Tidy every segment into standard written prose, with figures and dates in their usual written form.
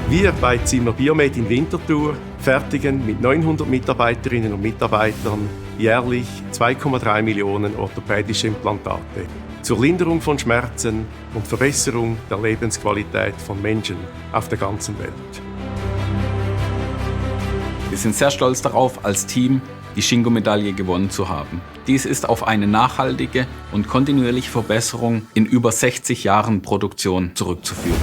Wir bei Zimmer Biomed in Winterthur fertigen mit 900 Mitarbeiterinnen und Mitarbeitern jährlich 2,3 Millionen orthopädische Implantate zur Linderung von Schmerzen und Verbesserung der Lebensqualität von Menschen auf der ganzen Welt. Wir sind sehr stolz darauf, als Team die Shingo-Medaille gewonnen zu haben. Dies ist auf eine nachhaltige und kontinuierliche Verbesserung in über 60 Jahren Produktion zurückzuführen.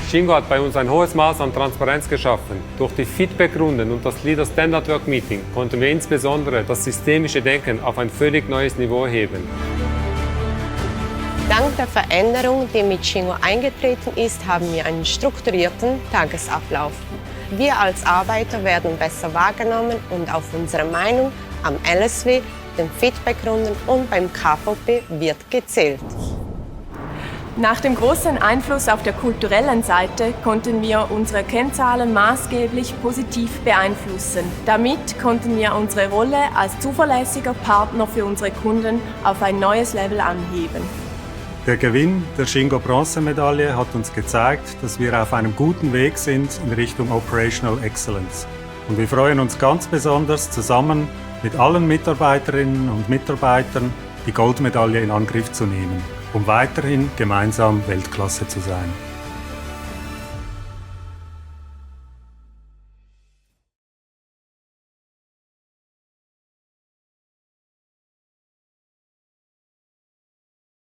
Shingo hat bei uns ein hohes Maß an Transparenz geschaffen. Durch die Feedback-Runden und das Leader Standard Work Meeting konnten wir insbesondere das systemische Denken auf ein völlig neues Niveau heben. Dank der Veränderung, die mit Shingo eingetreten ist, haben wir einen strukturierten Tagesablauf. Wir als Arbeiter werden besser wahrgenommen und auf unsere Meinung am LSW, den Feedback-Runden und beim KVP wird gezählt. Nach dem großen Einfluss auf der kulturellen Seite konnten wir unsere Kennzahlen maßgeblich positiv beeinflussen. Damit konnten wir unsere Rolle als zuverlässiger Partner für unsere Kunden auf ein neues Level anheben. Der Gewinn der Shingo-Bronzemedaille hat uns gezeigt, dass wir auf einem guten Weg sind in Richtung Operational Excellence. Und wir freuen uns ganz besonders, zusammen mit allen Mitarbeiterinnen und Mitarbeitern die Goldmedaille in Angriff zu nehmen, um weiterhin gemeinsam Weltklasse zu sein.